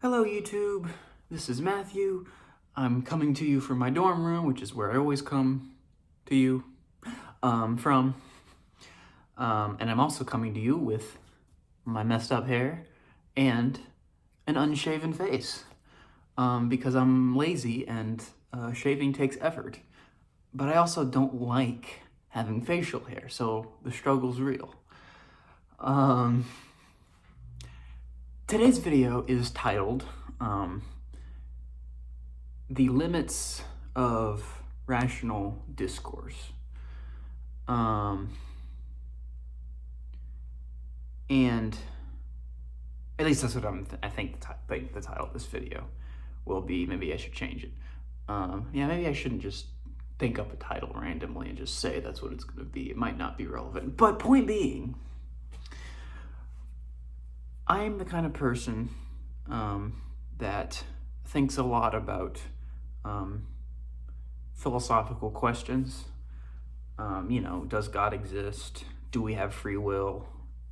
Hello YouTube, this is Matthew. I'm coming to you from my dorm room, which is where I always come to you from. And I'm also coming to you with my messed up hair and an unshaven face. Because I'm lazy and shaving takes effort. But I also don't like having facial hair, so the struggle's real. Today's video is titled, The Limits of Rational Discourse. And at least that's what I think the title of this video will be. Maybe I should change it. Yeah, maybe I shouldn't just think up a title randomly and just say that's what it's going to be. It might not be relevant. But point being, I'm the kind of person that thinks a lot about philosophical questions. Does God exist? Do we have free will?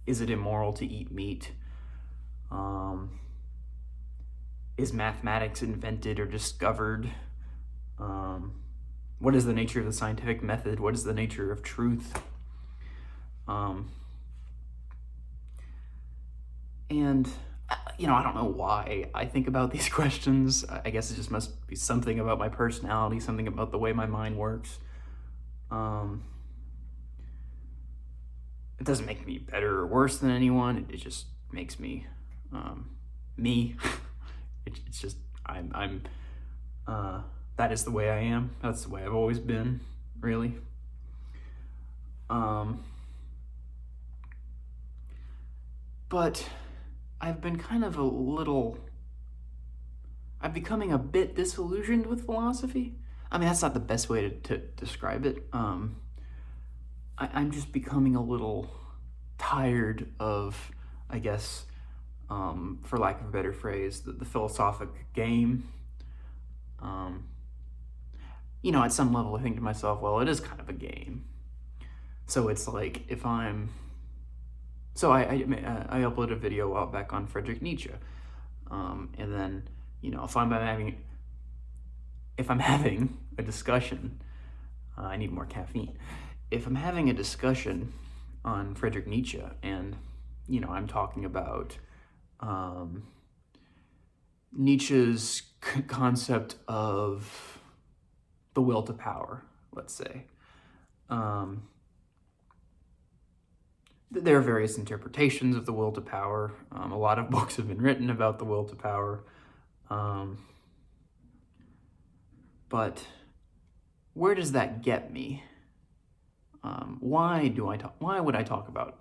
Is it immoral to eat meat? Is mathematics invented or discovered? What is the nature of the scientific method? What is the nature of truth? And, I don't know why I think about these questions. I guess it just must be something about my personality, something about the way my mind works. It doesn't make me better or worse than anyone. It just makes me, me. It's just, that is the way I am. That's the way I've always been, really. But I've been kind of I'm becoming a bit disillusioned with philosophy. I mean, that's not the best way to describe it. I'm just becoming a little tired of, I guess, for lack of a better phrase, the philosophic game. At some level I think to myself, well, it is kind of a game. So it's like, if I'm... So I uploaded a video a while back on Friedrich Nietzsche. And then, if I'm having a discussion, I need more caffeine. If I'm having a discussion on Friedrich Nietzsche and, I'm talking about Nietzsche's concept of the will to power, let's say. There are various interpretations of the will to power. A lot of books have been written about the will to power. But where does that get me? Why would I talk about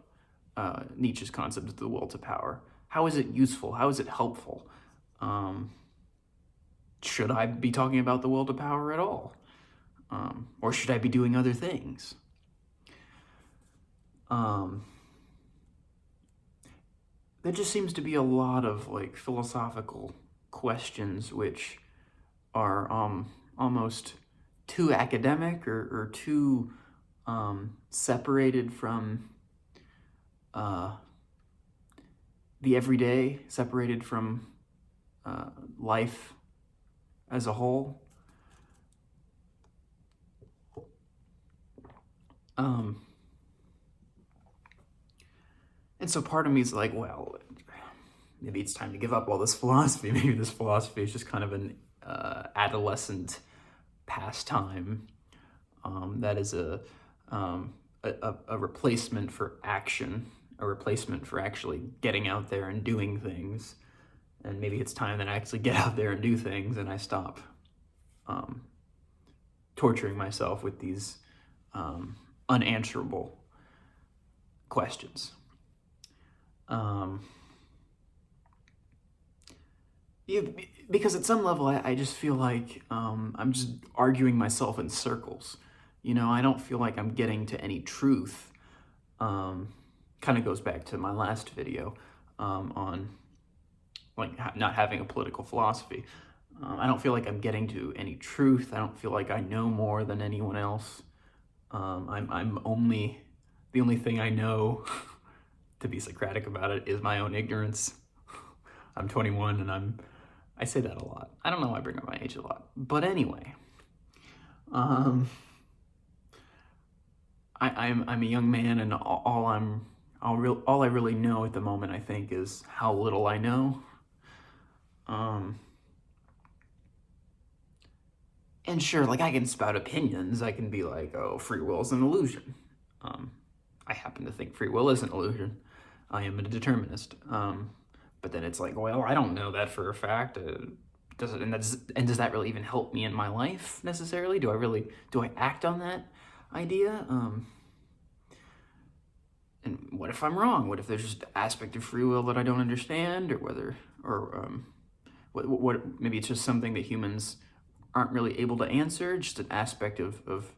Nietzsche's concept of the will to power? How is it useful? How is it helpful? Should I be talking about the will to power at all? Or should I be doing other things? There just seems to be a lot of philosophical questions which are almost too academic or too separated from the everyday, separated from life as a whole. And so part of me is like, well, maybe it's time to give up all this philosophy. Maybe this philosophy is just kind of an adolescent pastime that is a replacement for action, a replacement for actually getting out there and doing things. And maybe it's time that I actually get out there and do things and I stop torturing myself with these unanswerable questions. Because at some level, I just feel like I'm just arguing myself in circles. I don't feel like I'm getting to any truth. Kind of goes back to my last video on not having a political philosophy. I don't feel like I'm getting to any truth. I don't feel like I know more than anyone else. The only thing I know, to be Socratic about it, is my own ignorance. I'm 21 and I'm I say that a lot. I don't know why I bring up my age a lot. But anyway, um, I'm a young man, and all I really know at the moment, I think, is how little I know. And sure, like, I can spout opinions. I can be like, oh, free will is an illusion. I happen to think free will is an illusion. I am a determinist. But then it's like, well, I don't know that for a fact. Does that really even help me in my life necessarily? Do I act on that idea? And what if I'm wrong? What if there's just an aspect of free will that I don't understand, what maybe it's just something that humans aren't really able to answer, just an aspect of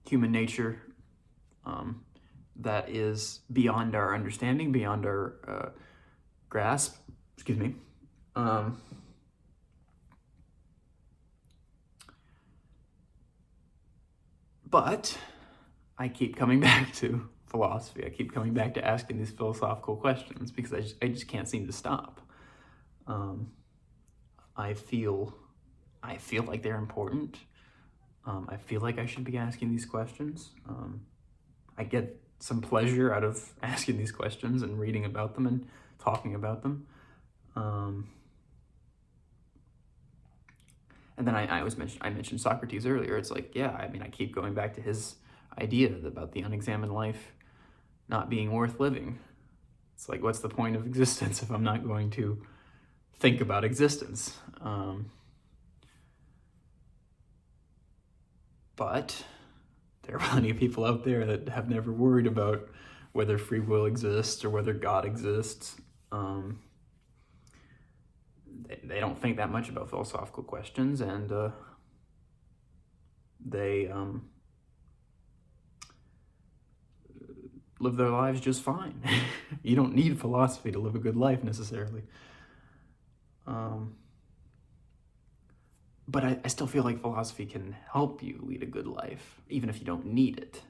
human nature that is beyond our understanding, beyond our grasp. Excuse me. But I keep coming back to philosophy. I keep coming back to asking these philosophical questions because I just can't seem to stop. I feel like they're important. I feel like I should be asking these questions. I get some pleasure out of asking these questions and reading about them and talking about them. And then I mentioned Socrates earlier. It's like, yeah, I mean, I keep going back to his idea about the unexamined life not being worth living. It's like, what's the point of existence if I'm not going to think about existence? But there are plenty of people out there that have never worried about whether free will exists or whether God exists. They don't think that much about philosophical questions, and they live their lives just fine. You don't need philosophy to live a good life necessarily. But I still feel like philosophy can help you lead a good life, even if you don't need it.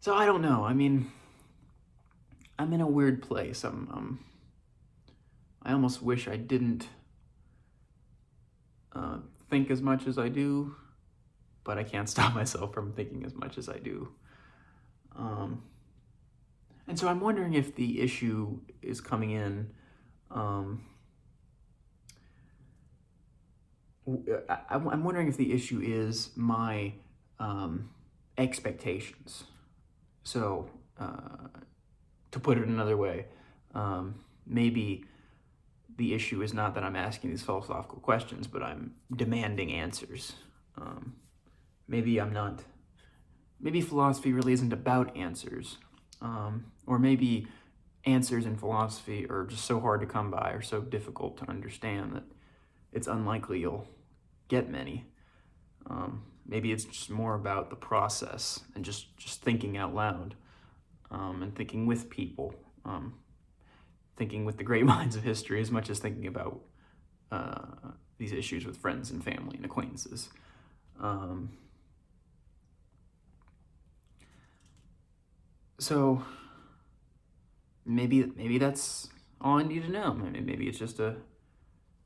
So I don't know. I mean, I'm in a weird place. I almost wish I didn't think as much as I do, but I can't stop myself from thinking as much as I do. And so I'm wondering if the issue is coming in. I'm wondering if the issue is my expectations. So, to put it another way, maybe the issue is not that I'm asking these philosophical questions, but I'm demanding answers. Maybe philosophy really isn't about answers. Or maybe answers in philosophy are just so hard to come by or so difficult to understand that it's unlikely you'll get many. Maybe it's just more about the process and just thinking out loud, and thinking with people, thinking with the great minds of history as much as thinking about these issues with friends and family and acquaintances. So maybe that's all I need to know. Maybe it's just a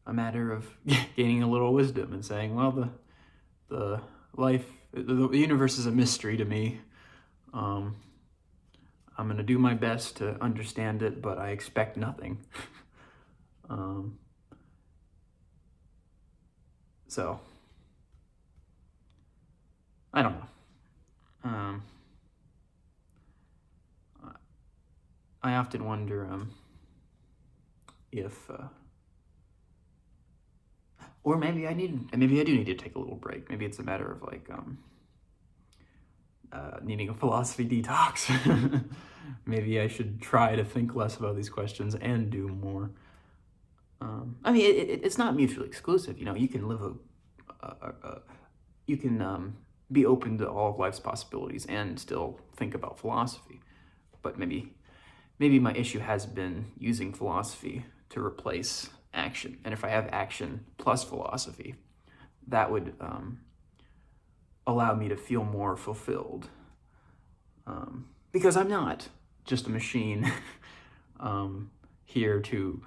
matter of gaining a little wisdom and saying, well, the universe is a mystery to me. I'm going to do my best to understand it, but I expect nothing. So I don't know. I often wonder if, or maybe I do need to take a little break. Maybe it's a matter of like needing a philosophy detox. Maybe I should try to think less about these questions and do more. I mean, it's not mutually exclusive. You know, you can live you can be open to all of life's possibilities and still think about philosophy. But maybe my issue has been using philosophy to replace action. And if I have action plus philosophy, that would allow me to feel more fulfilled. Because I'm not. just a machine here to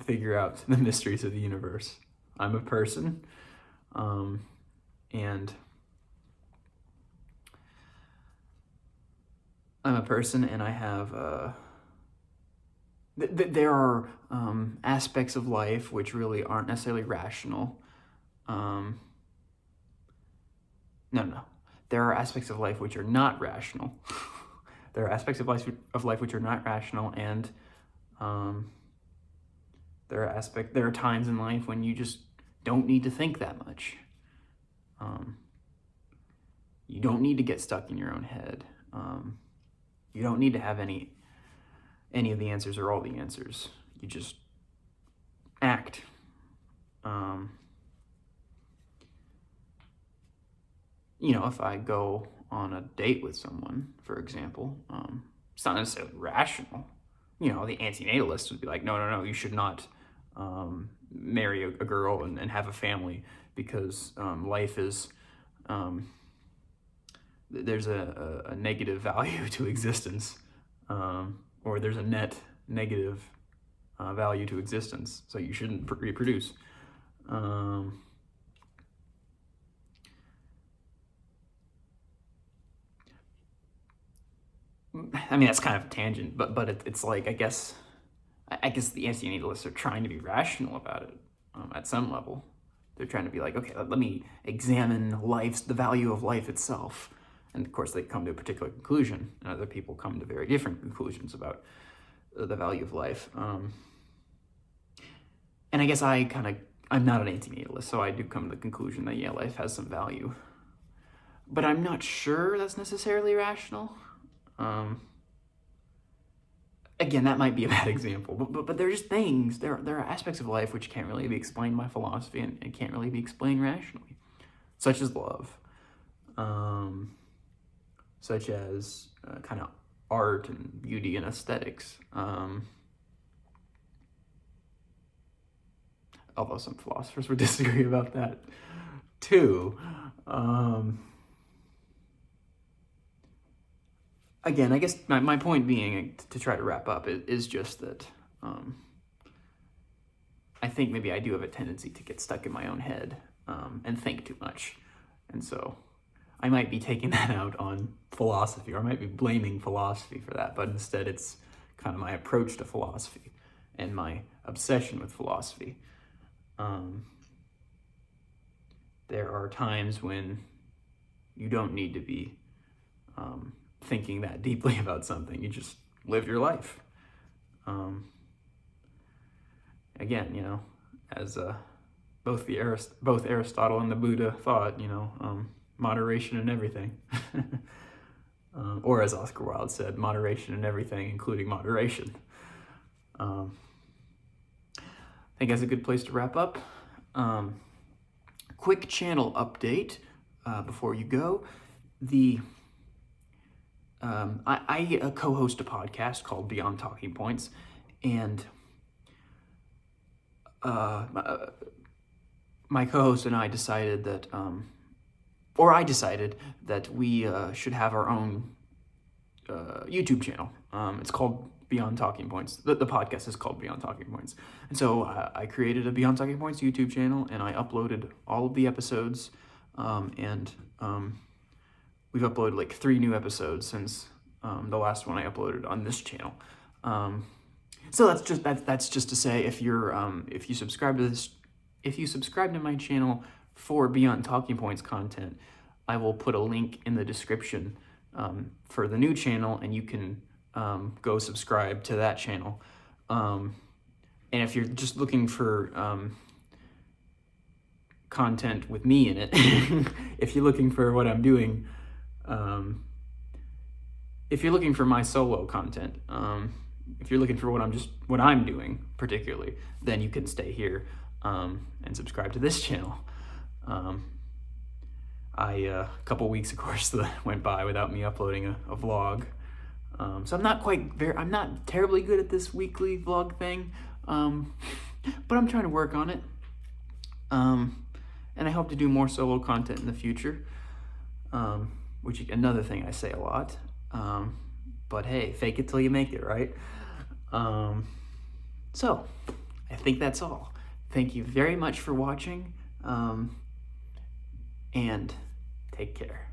figure out the mysteries of the universe. I'm a person, and I have there are aspects of life which really aren't necessarily rational. No. There are aspects of life which are not rational. There are aspects of life which are not rational, and there are times in life when you just don't need to think that much. You don't need to get stuck in your own head. You don't need to have any of the answers or all the answers. You just act. If I go on a date with someone, for example, it's not necessarily rational. The antineedless would be like, no, you should not marry a girl and have a family, because life is, there's a negative value to existence, or there's a net negative value to existence, so you shouldn't reproduce. I mean, that's kind of a tangent, but it's like, I guess the anti-natalists are trying to be rational about it at some level. They're trying to be like, okay, let me examine the value of life itself. And of course, they come to a particular conclusion, and other people come to very different conclusions about the value of life. And I guess I'm not an anti-natalist, so I do come to the conclusion that, yeah, life has some value. But I'm not sure that's necessarily rational. Again, that might be a bad example, but there are just things, there are aspects of life which can't really be explained by philosophy and can't really be explained rationally, such as love, such as kind of art and beauty and aesthetics, although some philosophers would disagree about that too. Again, I guess my point being, to try to wrap up, is just that I think maybe I do have a tendency to get stuck in my own head and think too much. And so I might be taking that out on philosophy, or I might be blaming philosophy for that, but instead it's kind of my approach to philosophy and my obsession with philosophy. There are times when you don't need to be thinking that deeply about something. You just live your life. Again, as both Aristotle and the Buddha thought, moderation in everything. Or as Oscar Wilde said, moderation in everything, including moderation. I think that's a good place to wrap up. Quick channel update before you go. I co-host a podcast called Beyond Talking Points, and my co-host and I decided that, we should have our own YouTube channel. It's called Beyond Talking Points. The podcast is called Beyond Talking Points. And so I created a Beyond Talking Points YouTube channel, and I uploaded all of the episodes, and we've uploaded like 3 new episodes since the last one I uploaded on this channel. So that's just to say, if you subscribe to my channel for Beyond Talking Points content, I will put a link in the description for the new channel, and you can go subscribe to that channel. And if you're just looking for content with me in it, if you're looking for what I'm doing, if you're looking for my solo content, if you're looking for what I'm doing particularly, then you can stay here and subscribe to this channel. A couple weeks, of course, went by without me uploading a vlog. So I'm not terribly good at this weekly vlog thing, but I'm trying to work on it. And I hope to do more solo content in the future, which is another thing I say a lot. But hey, fake it till you make it, right? So, I think that's all. Thank you very much for watching, and take care.